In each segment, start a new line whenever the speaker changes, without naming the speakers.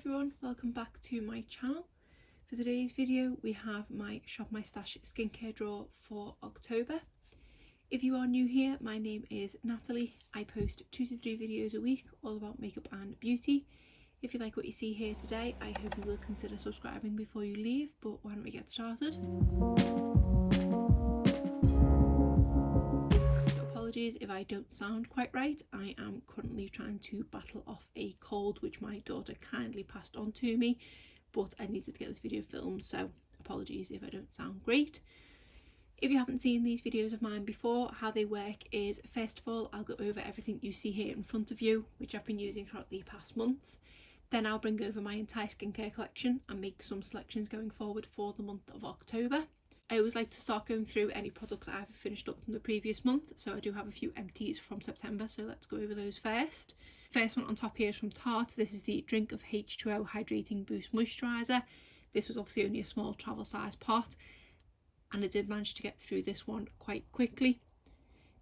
everyone, welcome back to my channel. For today's video we have my Shop My Stash skincare drawer for October. If you are new here, my name is Natalie. I post 2 to 3 videos a week all about makeup and beauty. If you like what you see here today, I hope you will consider subscribing before you leave, but why don't we get started? Apologies if I don't sound quite right. I am currently trying to battle off a cold which my daughter kindly passed on to me, but I needed to get this video filmed, so apologies if I don't sound great. If you haven't seen these videos of mine before, how they work is, first of all, I'll go over everything you see here in front of you, which I've been using throughout the past month. Then I'll bring over my entire skincare collection and make some selections going forward for the month of October. I always like to start going through any products I've finished up from the previous month, so I do have a few empties from September, so let's go over those first. First one on top here is from Tarte. This is the Drink of H2O Hydrating Boost Moisturiser. This was obviously only a small travel size pot, and I did manage to get through this one quite quickly.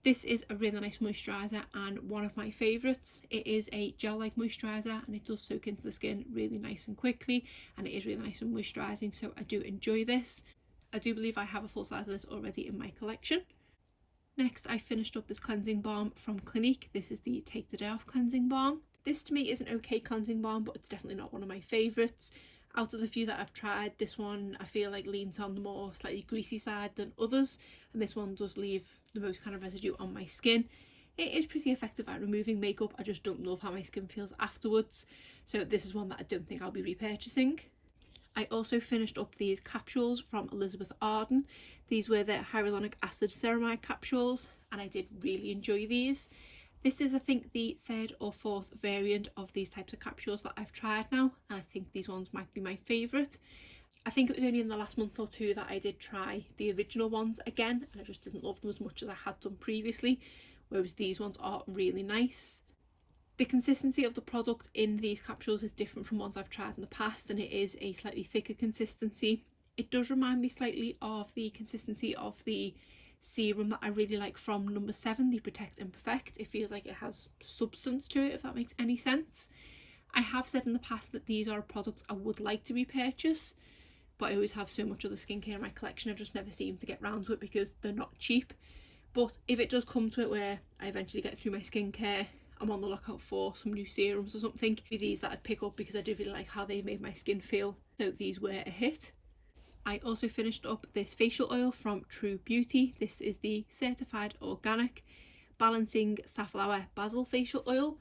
This is a really nice moisturiser and one of my favourites. It is a gel-like moisturiser and it does soak into the skin really nice and quickly, and it is really nice and moisturising, so I do enjoy this. I do believe I have a full size of this already in my collection. Next, I finished up this cleansing balm from Clinique. This is the Take the Day Off cleansing balm. This to me is an okay cleansing balm, but it's definitely not one of my favourites. Out of the few that I've tried, this one I feel like leans on the more slightly greasy side than others, and this one does leave the most kind of residue on my skin. It is pretty effective at removing makeup, I just don't love how my skin feels afterwards, so this is one that I don't think I'll be repurchasing. I also finished up these capsules from Elizabeth Arden. These were the hyaluronic acid ceramide capsules, and I did really enjoy these. This is, I think, the 3rd or 4th variant of these types of capsules that I've tried now, and I think these ones might be my favourite. I think it was only in the last month or two that I did try the original ones again, and I just didn't love them as much as I had done previously, whereas these ones are really nice. The consistency of the product in these capsules is different from ones I've tried in the past, and it is a slightly thicker consistency. It does remind me slightly of the consistency of the serum that I really like from number 7, the Protect and Perfect. It feels like it has substance to it, if that makes any sense. I have said in the past that these are products I would like to repurchase, but I always have so much other skincare in my collection, I just never seem to get round to it because they're not cheap. But if it does come to it where I eventually get through my skincare, I'm on the lookout for some new serums or something. It'd be these that I'd pick up because I do really like how they made my skin feel, so these were a hit. I also finished up this facial oil from True Beauty. This is the Certified Organic Balancing Safflower Basil Facial Oil.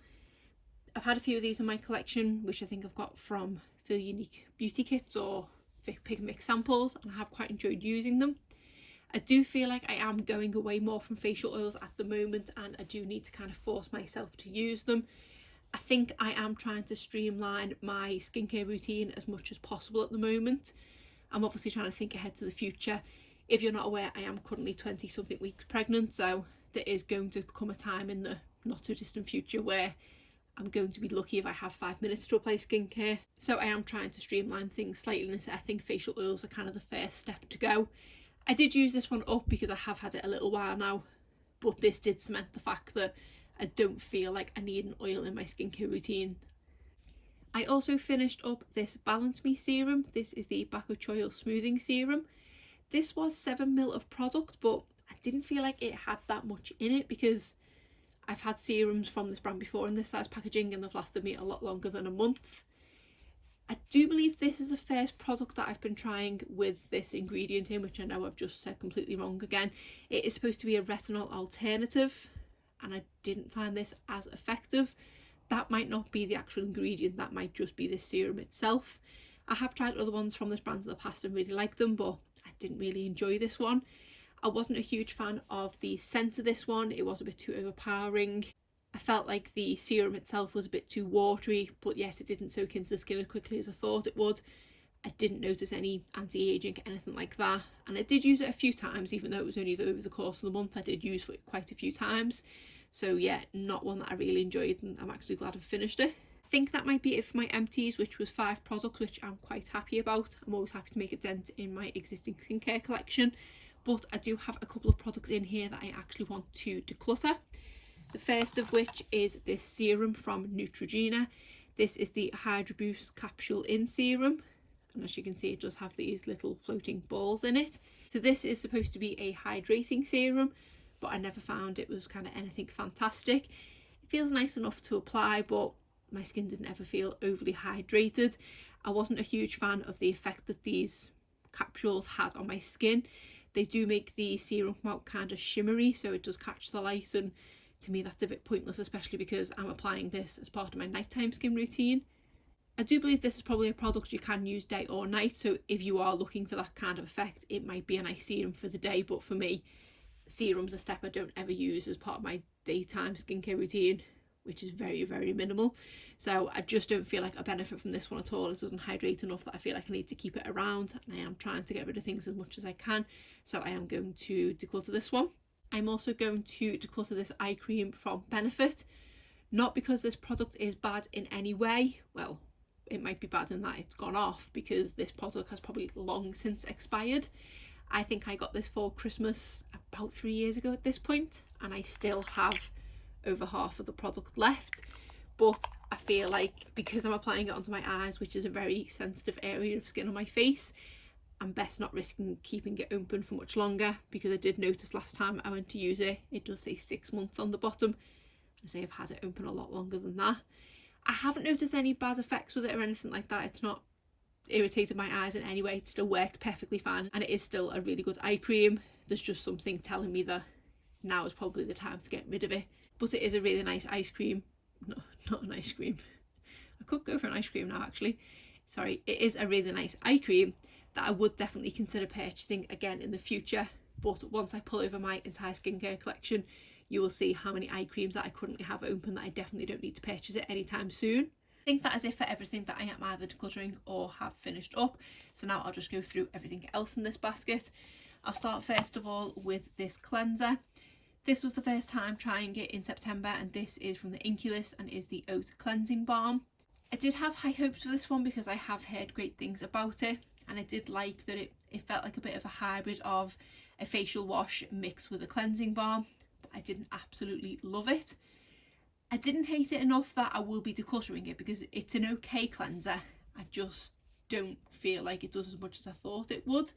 I've had a few of these in my collection, which I think I've got from Feel Unique beauty kits or pick mix samples, and I have quite enjoyed using them. I do feel like I am going away more from facial oils at the moment, and I do need to kind of force myself to use them. I think I am trying to streamline my skincare routine as much as possible at the moment. I'm obviously trying to think ahead to the future. If you're not aware, I am currently 20 something weeks pregnant, so there is going to come a time in the not so distant future where I'm going to be lucky if I have 5 minutes to apply skincare. So I am trying to streamline things slightly, and I think facial oils are kind of the first step to go. I did use this one up because I have had it a little while now, but this did cement the fact that I don't feel like I need an oil in my skincare routine. I also finished up this Balance Me Serum. This is the Bakuchiol Smoothing Serum. This was 7ml of product, but I didn't feel like it had that much in it because I've had serums from this brand before in this size packaging and they've lasted me a lot longer than a month. I do believe this is the first product that I've been trying with this ingredient in, which I know I've just said completely wrong again. It is supposed to be a retinol alternative, and I didn't find this as effective. That might not be the actual ingredient, that might just be this serum itself. I have tried other ones from this brand in the past and really liked them, but I didn't really enjoy this one. I wasn't a huge fan of the scent of this one, it was a bit too overpowering. I felt like the serum itself was a bit too watery, but yes, it didn't soak into the skin as quickly as I thought it would. I didn't notice any anti-aging, anything like that, and I did use it a few times, even though it was only over the course of the month. I did use it quite a few times, so yeah, not one that I really enjoyed, and I'm actually glad I've finished it. I think that might be it for my empties, which was 5 products, which I'm quite happy about. I'm always happy to make a dent in my existing skincare collection, but I do have a couple of products in here that I actually want to declutter. The first of which is this serum from Neutrogena. This is the Hydro Boost Capsule in Serum, and as you can see it does have these little floating balls in it. So this is supposed to be a hydrating serum, but I never found it was kind of anything fantastic. It feels nice enough to apply, but my skin didn't ever feel overly hydrated. I wasn't a huge fan of the effect that these capsules had on my skin. They do make the serum come out kind of shimmery, so it does catch the light, and to me that's a bit pointless, especially because I'm applying this as part of my nighttime skin routine. I do believe this is probably a product you can use day or night, so if you are looking for that kind of effect, it might be a nice serum for the day, but for me, serum's a step I don't ever use as part of my daytime skincare routine, which is very, very minimal. So I just don't feel like I benefit from this one at all. It doesn't hydrate enough that I feel like I need to keep it around, and I am trying to get rid of things as much as I can, so I am going to declutter this one. I'm also going to declutter this eye cream from Benefit, not because this product is bad in any way. Well, it might be bad in that it's gone off, because this product has probably long since expired. I think I got this for Christmas about 3 years ago at this point, and I still have over half of the product left. But I feel like because I'm applying it onto my eyes, which is a very sensitive area of skin on my face, I'm best not risking keeping it open for much longer, because I did notice last time I went to use it, it does say 6 months on the bottom. I say I've had it open a lot longer than that. I haven't noticed any bad effects with it or anything like that. It's not irritated my eyes in any way. It still worked perfectly fine, and it is still a really good eye cream. There's just something telling me that now is probably the time to get rid of it. But it is a really nice ice cream. No, not an ice cream. I could go for an ice cream now actually. Sorry, it is a really nice eye cream that I would definitely consider purchasing again in the future. But once I pull over my entire skincare collection, you will see how many eye creams that I currently have open that I definitely don't need to purchase it anytime soon. I think that is it for everything that I am either decluttering or have finished up. So now I'll just go through everything else in this basket. I'll start first of all with this cleanser. This was the first time trying it in September, and this is from the Inkey List and is the Oat Cleansing Balm. I did have high hopes for this one because I have heard great things about it, and I did like that it felt like a bit of a hybrid of a facial wash mixed with a cleansing balm, but I didn't absolutely love it. I didn't hate it enough that I will be decluttering it, because it's an okay cleanser. I just don't feel like it does as much as I thought it would.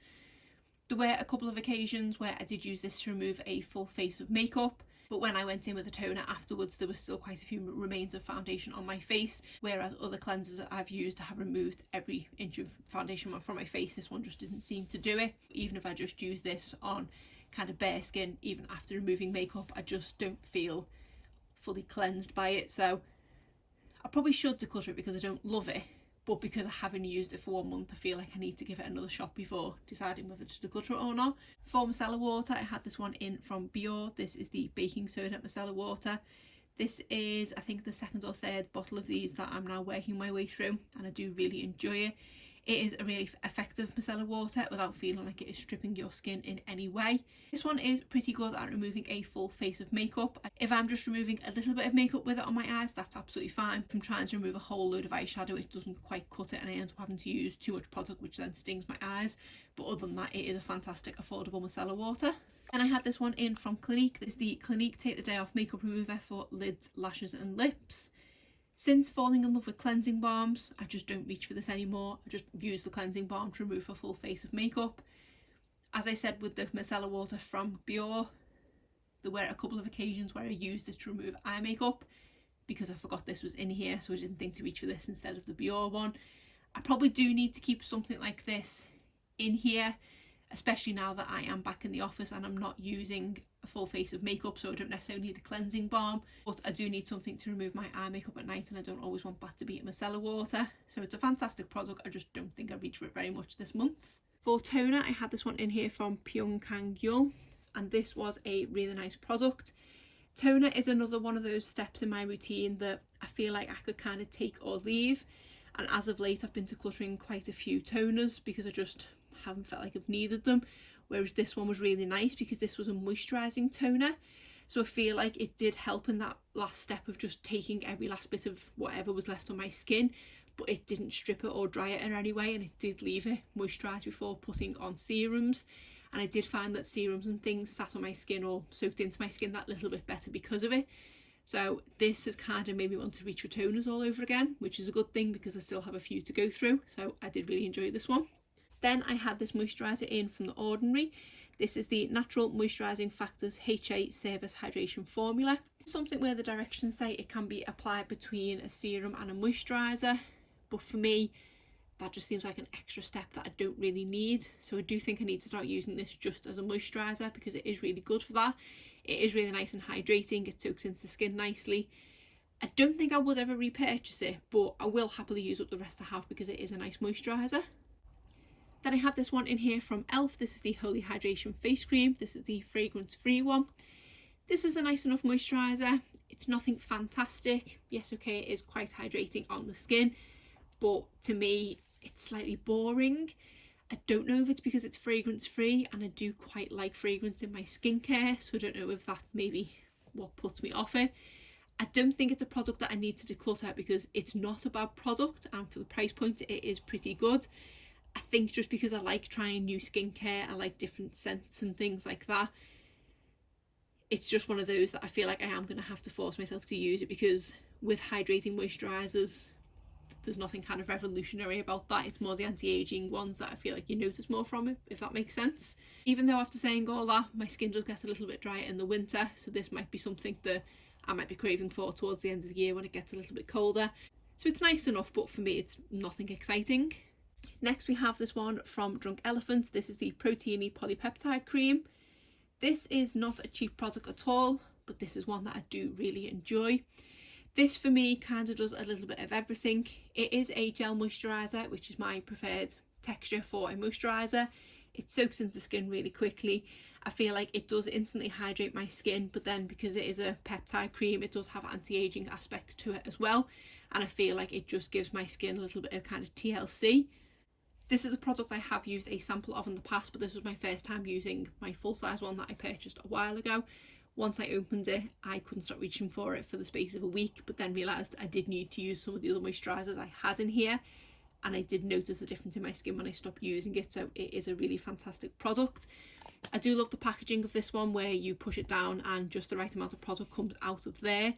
There were a couple of occasions where I did use this to remove a full face of makeup, but when I went in with a toner afterwards, there was still quite a few remains of foundation on my face, whereas other cleansers that I've used have removed every inch of foundation from my face. This one just didn't seem to do it. Even if I just use this on kind of bare skin, even after removing makeup, I just don't feel fully cleansed by it. So I probably should declutter it because I don't love it, but because I haven't used it for 1 month, I feel like I need to give it another shot before deciding whether to declutter it or not. For Micellar Water, I had this one in from Biore. This is the baking soda Micellar Water. This is, I think, the second or third bottle of these that I'm now working my way through, and I do really enjoy it. It is a really effective micellar water without feeling like it is stripping your skin in any way. This one is pretty good at removing a full face of makeup. If I'm just removing a little bit of makeup with it on my eyes, that's absolutely fine. If I'm trying to remove a whole load of eyeshadow, it doesn't quite cut it, and I end up having to use too much product, which then stings my eyes. But other than that, it is a fantastic affordable micellar water. And I had this one in from Clinique. This is the Clinique Take the Day Off Makeup Remover for lids, lashes and lips. Since falling in love with cleansing balms, I just don't reach for this anymore. I just use the cleansing balm to remove a full face of makeup. As I said with the micellar water from Biore, there were a couple of occasions where I used it to remove eye makeup because I forgot this was in here, so I didn't think to reach for this instead of the Biore one. I probably do need to keep something like this in here, especially now that I am back in the office and I'm not using a full face of makeup, so I don't necessarily need a cleansing balm, but I do need something to remove my eye makeup at night, and I don't always want that to be micellar water. So it's a fantastic product, I just don't think I reach for it very much this month. For toner, I had this one in here from Pyongkang, and this was a really nice product. Toner is another one of those steps in my routine that I feel like I could kind of take or leave, and as of late I've been decluttering quite a few toners because I just haven't felt like I've needed them, whereas this one was really nice because this was a moisturising toner, so I feel like it did help in that last step of just taking every last bit of whatever was left on my skin, but it didn't strip it or dry it in any way, and it did leave it moisturised before putting on serums. And I did find that serums and things sat on my skin or soaked into my skin that little bit better because of it. So this has kind of made me want to reach for toners all over again, which is a good thing because I still have a few to go through. So I did really enjoy this one. Then I had this moisturiser in from The Ordinary. This is the Natural Moisturising Factors HA Service Hydration Formula. Something where the directions say it can be applied between a serum and a moisturiser, but for me that just seems like an extra step that I don't really need. So I do think I need to start using this just as a moisturiser because it is really good for that. It is really nice and hydrating, it soaks into the skin nicely. I don't think I would ever repurchase it, but I will happily use up the rest I have because it is a nice moisturiser. Then I have this one in here from e.l.f. This is the Holy Hydration Face Cream. This is the fragrance free one. This is a nice enough moisturiser. It's nothing fantastic. Yes, okay, it is quite hydrating on the skin, but to me it's slightly boring. I don't know if it's because it's fragrance free, and I do quite like fragrance in my skincare, so I don't know if that's maybe what puts me off it. I don't think it's a product that I need to declutter because it's not a bad product, and for the price point it is pretty good. I think just because I like trying new skincare, I like different scents and things like that, it's just one of those that I feel like I am going to have to force myself to use it, because with hydrating moisturisers there's nothing kind of revolutionary about that. It's more the anti-aging ones that I feel like you notice more from it, if that makes sense. Even though after saying all that, my skin does get a little bit drier in the winter, so this might be something that I might be craving for towards the end of the year when it gets a little bit colder. So it's nice enough, but for me it's nothing exciting. Next we have this one from Drunk Elephant. This is the Proteiny Polypeptide Cream. This is not a cheap product at all, but this is one that I do really enjoy. This for me kind of does a little bit of everything. It is a gel moisturiser, which is my preferred texture for a moisturiser. It soaks into the skin really quickly. I feel like it does instantly hydrate my skin, but then because it is a peptide cream, it does have anti-aging aspects to it as well. And I feel like it just gives my skin a little bit of kind of TLC. This is a product I have used a sample of in the past, but this was my first time using my full-size one that I purchased a while ago. Once I opened it, I couldn't stop reaching for it for the space of a week, but then realised I did need to use some of the other moisturisers I had in here, and I did notice a difference in my skin when I stopped using it, so it is a really fantastic product. I do love the packaging of this one, where you push it down and just the right amount of product comes out of there.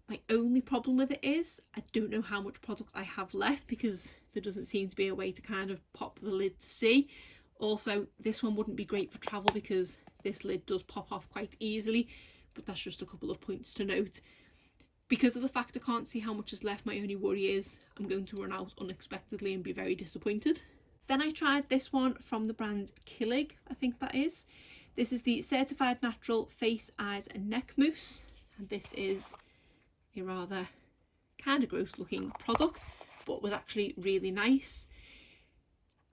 My only problem with it is I don't know how much product I have left, because there doesn't seem to be a way to kind of pop the lid to see. Also, this one wouldn't be great for travel because this lid does pop off quite easily, but that's just a couple of points to note. Because of the fact I can't see how much is left, my only worry is I'm going to run out unexpectedly and be very disappointed. Then I tried this one from the brand Keels, I think that is. This is the Certified Natural Face, Eyes and Neck Mousse, and this is a rather kind of gross looking product, but was actually really nice.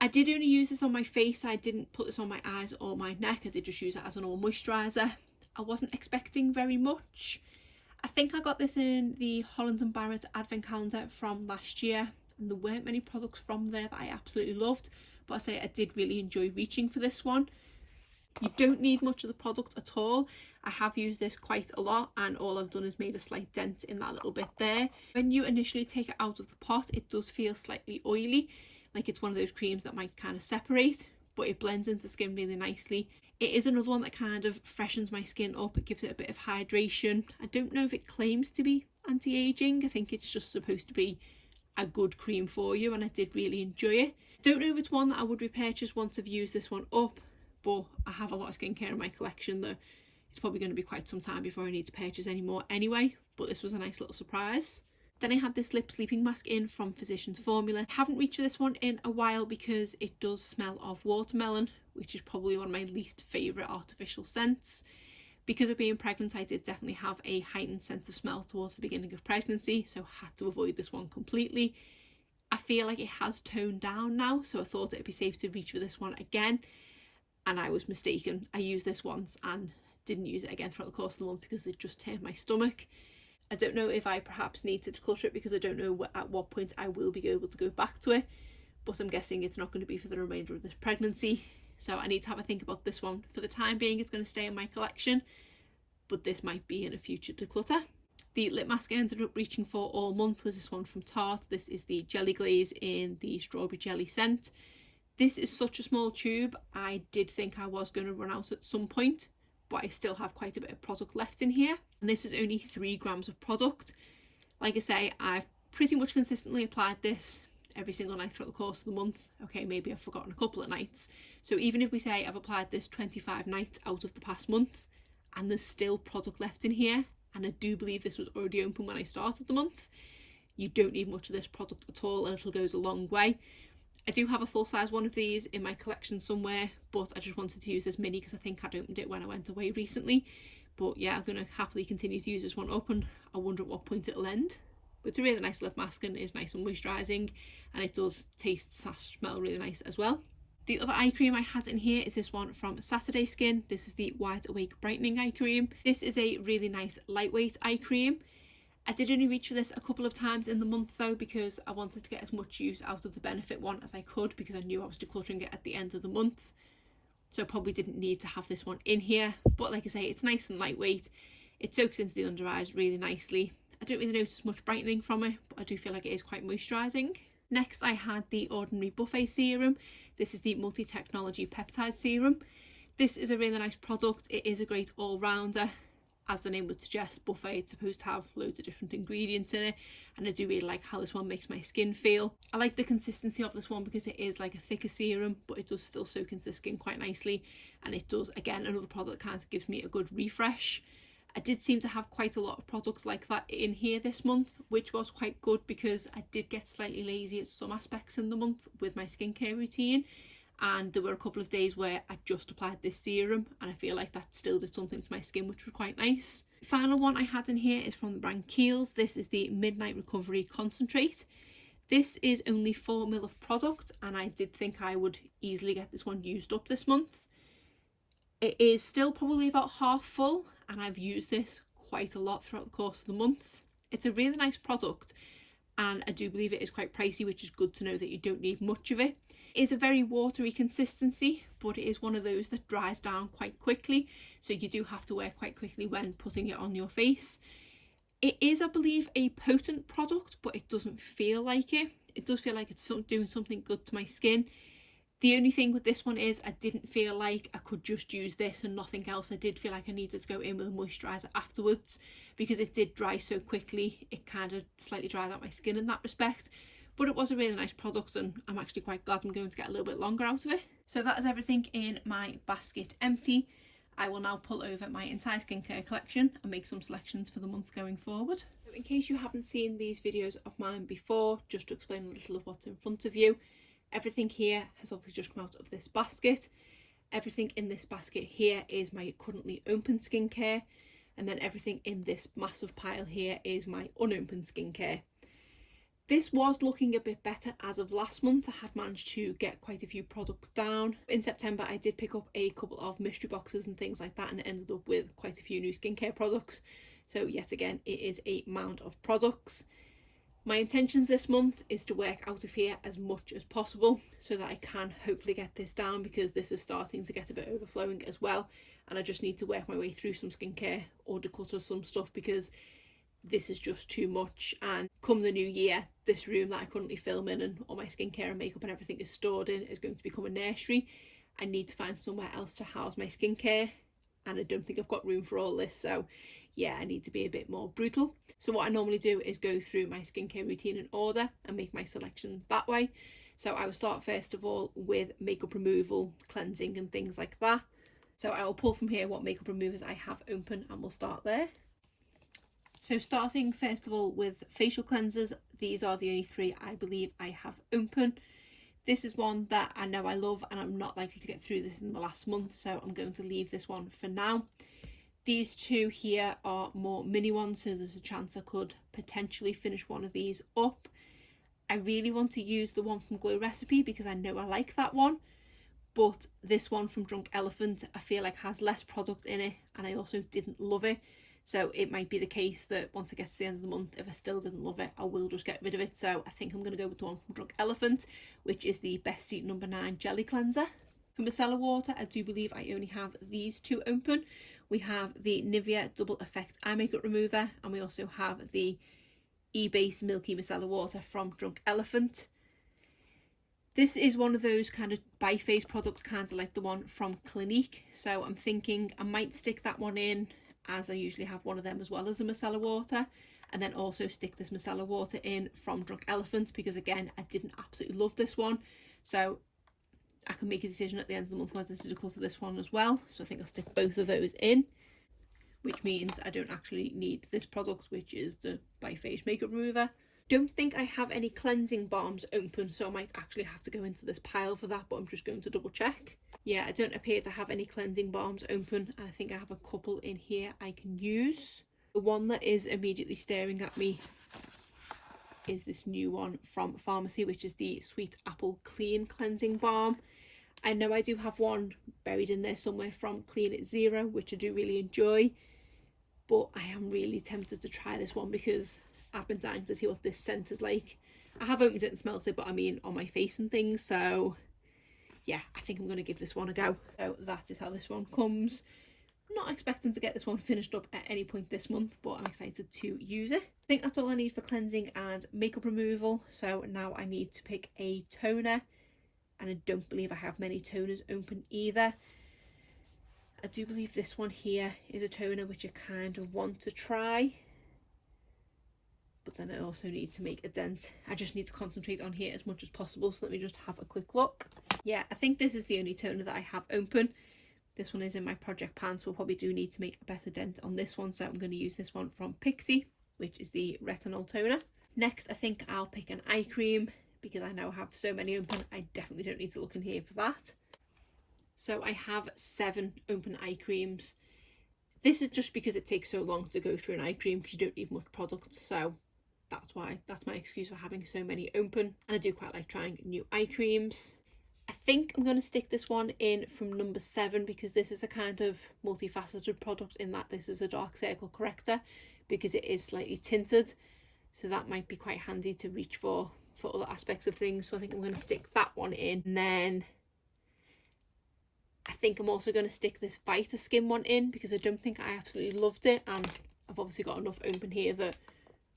I did only use this on my face. I didn't put this on my eyes or my neck. I did just use it as a normal moisturiser. I wasn't expecting very much. I think I got this in the Holland & Barrett advent calendar from last year, and there weren't many products from there that I absolutely loved, but I say I did really enjoy reaching for this one. You don't need much of the product at all. I have used this quite a lot, and all I've done is made a slight dent in that little bit there. When you initially take it out of the pot, it does feel slightly oily, like it's one of those creams that might kind of separate, but it blends into the skin really nicely. It is another one that kind of freshens my skin up. It gives it a bit of hydration. I don't know if it claims to be anti-aging. I think it's just supposed to be a good cream for you, and I did really enjoy it. Don't know if it's one that I would repurchase once I've used this one up, but I have a lot of skincare in my collection that it's probably going to be quite some time before I need to purchase any more anyway, but this was a nice little surprise. Then I had this lip sleeping mask in from Physicians Formula. I haven't reached for this one in a while because it does smell of watermelon, which is probably one of my least favourite artificial scents. Because of being pregnant, I did definitely have a heightened sense of smell towards the beginning of pregnancy, so I had to avoid this one completely. I feel like it has toned down now, so I thought it'd be safe to reach for this one again, and I was mistaken. I used this once and didn't use it again throughout the course of the month because it just turned my stomach. I don't know if I perhaps need to declutter it because I don't know at what point I will be able to go back to it, but I'm guessing it's not going to be for the remainder of this pregnancy, so I need to have a think about this one. For the time being, it's going to stay in my collection, but this might be in a future declutter. The lip mask I ended up reaching for all month was this one from Tarte. This is the Jelly Glaze in the Strawberry Jelly scent. This is such a small tube. I did think I was going to run out at some point, but I still have quite a bit of product left in here. And this is only 3 grams of product. Like I say, I've pretty much consistently applied this every single night throughout the course of the month. Okay, maybe I've forgotten a couple of nights. So even if we say I've applied this 25 nights out of the past month, and there's still product left in here, and I do believe this was already open when I started the month, you don't need much of this product at all. A little goes a long way. I do have a full size one of these in my collection somewhere, but I just wanted to use this mini because I think I'd opened it when I went away recently. But yeah, I'm going to happily continue to use this one up, and I wonder at what point it'll end. But it's a really nice lip mask and is nice and moisturising, and it does taste / smell really nice as well. The other eye cream I had in here is this one from Saturday Skin. This is the Wide Awake Brightening Eye Cream. This is a really nice lightweight eye cream. I did only reach for this a couple of times in the month though, because I wanted to get as much use out of the Benefit one as I could, because I knew I was decluttering it at the end of the month. So I probably didn't need to have this one in here. But like I say, it's nice and lightweight. It soaks into the under eyes really nicely. I don't really notice much brightening from it, but I do feel like it is quite moisturising. Next I had the Ordinary Buffet Serum. This is the Multi-Technology Peptide Serum. This is a really nice product. It is a great all-rounder. As the name would suggest, buffet, it's supposed to have loads of different ingredients in it, and I do really like how this one makes my skin feel. I like the consistency of this one because it is like a thicker serum, but it does still soak into the skin quite nicely, and it does, again, another product that kind of gives me a good refresh. I did seem to have quite a lot of products like that in here this month, which was quite good because I did get slightly lazy at some aspects in the month with my skincare routine, and there were a couple of days where I just applied this serum, and I feel like that still did something to my skin, which was quite nice. The final one I had in here is from the brand Keels. This is the Midnight Recovery Concentrate. This is only 4 ml of product, and I did think I would easily get this one used up this month. It is still probably about half full, and I've used this quite a lot throughout the course of the month. It's a really nice product, and I do believe it is quite pricey, which is good to know that you don't need much of it. It is a very watery consistency, but it is one of those that dries down quite quickly, so you do have to wear quite quickly when putting it on your face. It is, I believe, a potent product, but it doesn't feel like it. It does feel like it's doing something good to my skin. The only thing with this one is I didn't feel like I could just use this and nothing else. I did feel like I needed to go in with a moisturiser afterwards, because it did dry so quickly. It kind of slightly dries out my skin in that respect. But it was a really nice product, and I'm actually quite glad I'm going to get a little bit longer out of it. So that is everything in my basket empty. I will now pull over my entire skincare collection and make some selections for the month going forward. So in case you haven't seen these videos of mine before, just to explain a little of what's in front of you, everything here has obviously just come out of this basket. Everything in this basket here is my currently open skincare, and then everything in this massive pile here is my unopened skincare. This was looking a bit better as of last month. I had managed to get quite a few products down. In September I did pick up a couple of mystery boxes and things like that, and ended up with quite a few new skincare products. So yet again, it is a mound of products. My intentions this month is to work out of here as much as possible so that I can hopefully get this down, because this is starting to get a bit overflowing as well, and I just need to work my way through some skincare or declutter some stuff, because this is just too much. And come the new year, this room that I currently film in and all my skincare and makeup and everything is stored in is going to become a nursery. I need to find somewhere else to house my skincare, and I don't think I've got room for all this, so yeah, I need to be a bit more brutal. So what I normally do is go through my skincare routine in order and make my selections that way. So I will start first of all with makeup removal, cleansing and things like that. So I will pull from here what makeup removers I have open, and we'll start there. So starting first of all with facial cleansers, these are the only 3 I believe I have open. This is one that I know I love, and I'm not likely to get through this in the last month, so I'm going to leave this one for now. These 2 here are more mini ones, so there's a chance I could potentially finish one of these up. I really want to use the one from Glow Recipe because I know I like that one, but this one from Drunk Elephant I feel like has less product in it, and I also didn't love it. So it might be the case that once it gets to the end of the month, if I still didn't love it, I will just get rid of it. So I think I'm going to go with the one from Drunk Elephant, which is the Bestie No. 9 Jelly Cleanser. For Micellar Water, I do believe I only have these 2 open. We have the Nivea Double Effect Eye Makeup Remover, and we also have the E-Base Milky Micellar Water from Drunk Elephant. This is one of those kind of bi-phase products, kind of like the one from Clinique. So I'm thinking I might stick that one in, as I usually have one of them as well as a Micellar Water. And then also stick this Micellar Water in from Drunk Elephant, because again, I didn't absolutely love this one. So I can make a decision at the end of the month whether to declutter this one as well. So I think I'll stick both of those in, which means I don't actually need this product, which is the bi-phase makeup remover. Don't think I have any cleansing balms open, so I might actually have to go into this pile for that, but I'm just going to double check. Yeah, I don't appear to have any cleansing balms open, and I think I have a couple in here I can use. The one that is immediately staring at me is this new one from Pharmacy, which is the Sweet Apple Clean Cleansing Balm. I know I do have one buried in there somewhere from Clean It Zero, which I do really enjoy, but I am really tempted to try this one because I've been dying to see what this scent is like. I have opened it and smelt it, but I mean on my face and things, so yeah, I think I'm going to give this one a go. So that is how this one comes. I'm not expecting to get this one finished up at any point this month, but I'm excited to use it. I think that's all I need for cleansing and makeup removal. So now I need to pick a toner, and I don't believe I have many toners open either. I do believe this one here is a toner which I kind of want to try, but then I also need to make a dent. I just need to concentrate on here as much as possible, so let me just have a quick look. Yeah, I think this is the only toner that I have open. This one is in my project pan, so I probably do need to make a better dent on this one, so I'm going to use this one from Pixi, which is the Retinol Toner. Next, I think I'll pick an eye cream, because I now have so many open, I definitely don't need to look in here for that. So I have 7 open eye creams. This is just because it takes so long to go through an eye cream, because you don't need much product, so that's my excuse for having so many open. And I do quite like trying new eye creams. I think I'm going to stick this one in from number 7, because this is a kind of multifaceted product in that this is a dark circle corrector, because it is slightly tinted, so that might be quite handy to reach for other aspects of things. So I think I'm going to stick that one in, and then I think I'm also going to stick this Vita Skin one in, because I don't think I absolutely loved it, and I've obviously got enough open here that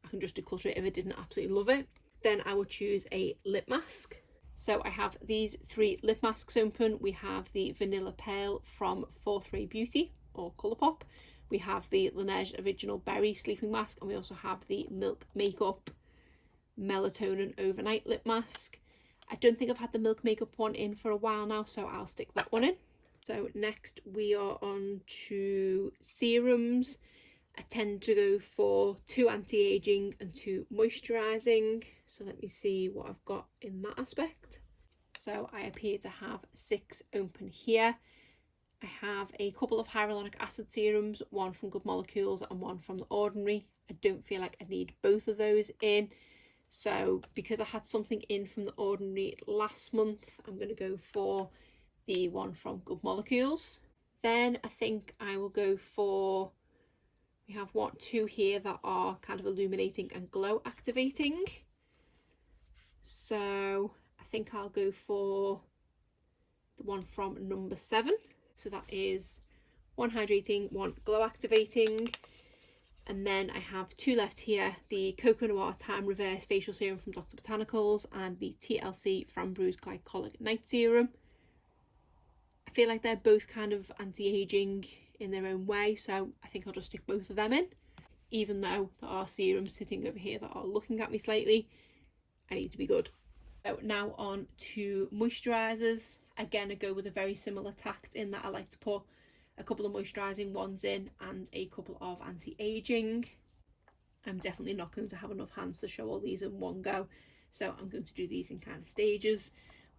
I can just declutter it if I didn't absolutely love it. Then I would choose a lip mask. So I have these 3 lip masks open. We have the Vanilla Pearl from Fourth Ray Beauty or Colourpop. We have the Laneige Original Berry Sleeping Mask, and we also have the Milk Makeup Melatonin Overnight Lip Mask. I don't think I've had the Milk Makeup one in for a while now, so I'll stick that one in. So next we are on to serums. I tend to go for 2 anti-aging and 2 moisturising. So let me see what I've got in that aspect. So I appear to have 6 open here. I have a couple of hyaluronic acid serums, one from Good Molecules and one from The Ordinary. I don't feel like I need both of those in. So because I had something in from The Ordinary last month, I'm going to go for the one from Good Molecules. Then I think I will go for, we have 2 here that are kind of illuminating and glow activating. So I think I'll go for the one from number 7. So that is 1 hydrating, 1 glow activating. And then I have 2 left here, the Cocoa Noir Time Reverse Facial Serum from Dr. Botanicals and the TLC Framboise Glycolic Night Serum. I feel like they're both kind of anti-aging in their own way, so I think I'll just stick both of them in. Even though there are serums sitting over here that are looking at me slightly, I need to be good. So now on to moisturisers. Again, I go with a very similar tact in that I like to put a couple of moisturising ones in and a couple of anti-aging. I'm definitely not going to have enough hands to show all these in one go, so I'm going to do these in kind of stages.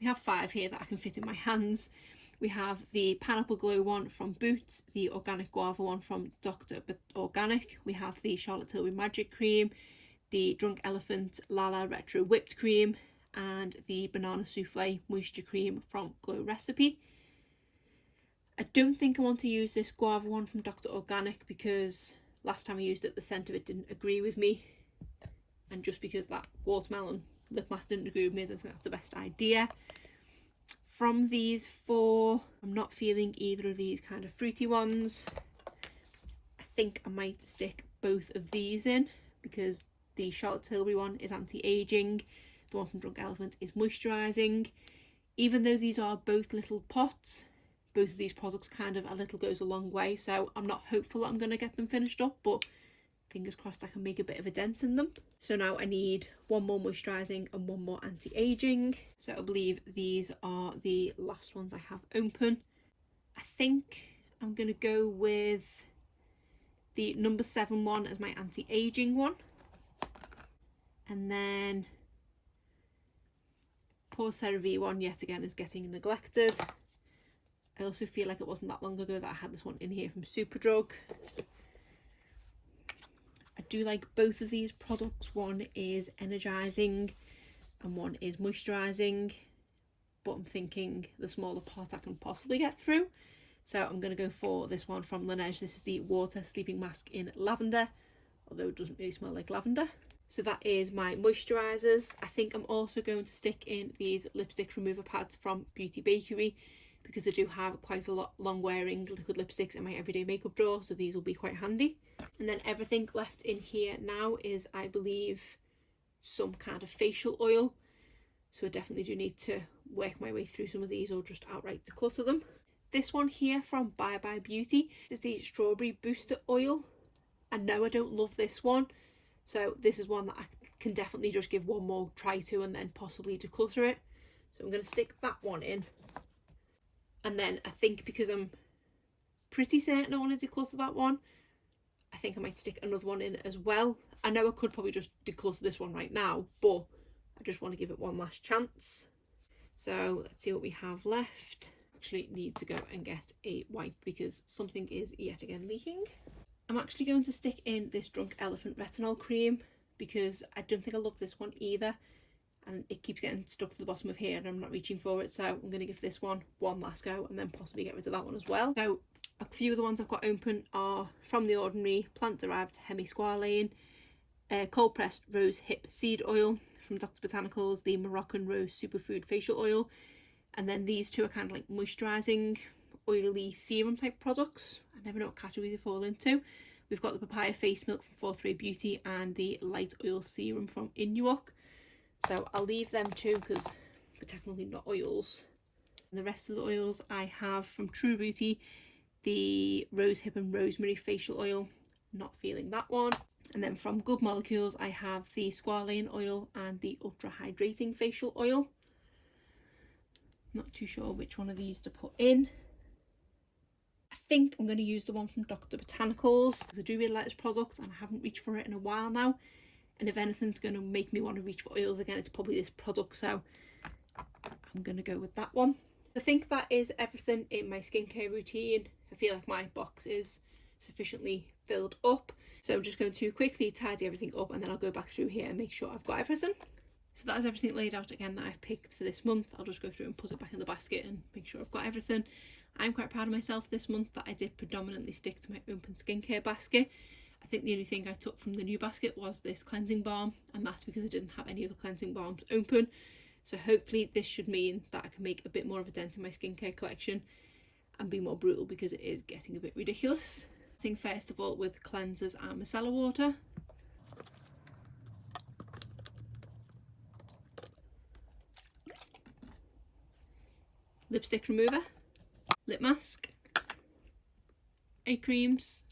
We have 5 here that I can fit in my hands. We have the Pineapple Glow one from Boots, the Organic Guava one from Dr. Organic. We have the Charlotte Tilbury Magic Cream, the Drunk Elephant Lala Retro Whipped Cream, and the Banana Souffle Moisture Cream from Glow Recipe. I don't think I want to use this Guava one from Dr. Organic, because last time I used it, the scent of it didn't agree with me. And just because that watermelon lip mask didn't agree with me, I don't think that's the best idea. From these 4, I'm not feeling either of these kind of fruity ones. I think I might stick both of these in, because the Charlotte Tilbury one is anti-aging. the one from Drunk Elephant, is moisturising. Even though these are both little pots, both of these products kind of a little goes a long way, so I'm not hopeful that I'm going to get them finished up, but fingers crossed I can make a bit of a dent in them. So now I need one more moisturising and one more anti-aging. So I believe these are the last ones I have open. I think I'm going to go with the number 7 one as my anti-aging one. And then poor CeraVe one yet again is getting neglected. I also feel like it wasn't that long ago that I had this one in here from Superdrug. I do like both of these products. One is energising and one is moisturising, but I'm thinking the smaller pot I can possibly get through. So I'm going to go for this one from Laneige. This is the Water Sleeping Mask in Lavender, although it doesn't really smell like lavender. So that is my moisturisers. I think I'm also going to stick in these lipstick remover pads from Beauty Bakery, because I do have quite a lot long wearing liquid lipsticks in my everyday makeup drawer, so these will be quite handy. And then everything left in here now is, I believe, some kind of facial oil. So I definitely do need to work my way through some of these or just outright declutter them. This one here from Bye Bye Beauty is the Strawberry Booster Oil. I know I don't love this one, so this is one that I can definitely just give one more try to and then possibly declutter it. So I'm going to stick that one in. And then I think, because I'm pretty certain I want to declutter that one, I think I might stick another one in as well. I know I could probably just declutter this one right now, but I just want to give it one last chance. So let's see what we have left. Actually need to go and get a wipe because something is yet again leaking. I'm actually going to stick in this Drunk Elephant retinol cream because I don't think I love this one either, and it keeps getting stuck to the bottom of here and I'm not reaching for it, so I'm going to give this one last go and then possibly get rid of that one as well. So a few of the ones I've got open are From The Ordinary Plant Derived Hemisqualane, Cold Pressed Rose Hip Seed Oil from Dr. Botanicals, the Moroccan Rose Superfood Facial Oil, and then these two are kind of like moisturising, oily serum type products. I never know what category they fall into. We've got the Papaya Face Milk from Fourth Ray Beauty and the Light Oil Serum from Inuok. So I'll leave them too because they're technically not oils. And the rest of the oils I have from True Beauty, the Rose Hip and Rosemary Facial Oil, not feeling that one. And then from Good Molecules I have the Squalane Oil and the Ultra Hydrating Facial Oil. Not too sure which one of these to put in. I think I'm going to use the one from Dr. Botanicals because I do really like this product and I haven't reached for it in a while now. And if anything's going to make me want to reach for oils again, it's probably this product, so I'm going to go with that one. I think that is everything in my skincare routine. I feel like my box is sufficiently filled up, so I'm just going to quickly tidy everything up and then I'll go back through here and make sure I've got everything. So that is everything laid out again that I've picked for this month. I'll just go through and put it back in the basket and make sure I've got everything. I'm quite proud of myself this month that I did predominantly stick to my open skincare basket. I think the only thing I took from the new basket was this cleansing balm, and that's because I didn't have any other cleansing balms open. So hopefully this should mean that I can make a bit more of a dent in my skincare collection and be more brutal because it is getting a bit ridiculous. Starting first of all with cleansers and micellar water. Lipstick remover, lip mask, eye creams,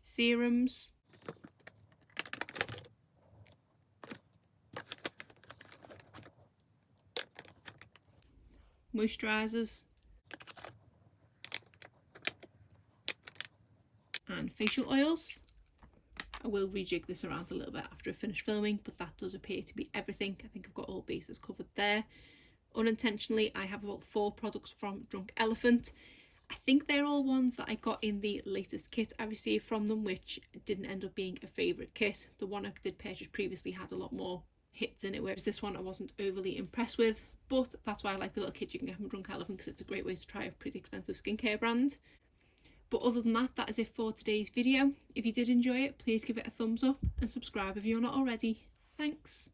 serums, moisturizers, and facial oils. I will rejig this around a little bit after I finish filming, but that does appear to be everything. I think I've got all bases covered there. Unintentionally, I have about 4 products from Drunk Elephant. I think they're all ones that I got in the latest kit I received from them, which didn't end up being a favourite kit. The one I did purchase previously had a lot more hits in it, whereas this one I wasn't overly impressed with, but that's why I like the little kit you can get from Drunk Elephant because it's a great way to try a pretty expensive skincare brand. But other than that, that is it for today's video. If you did enjoy it, please give it a thumbs up and subscribe if you're not already. Thanks!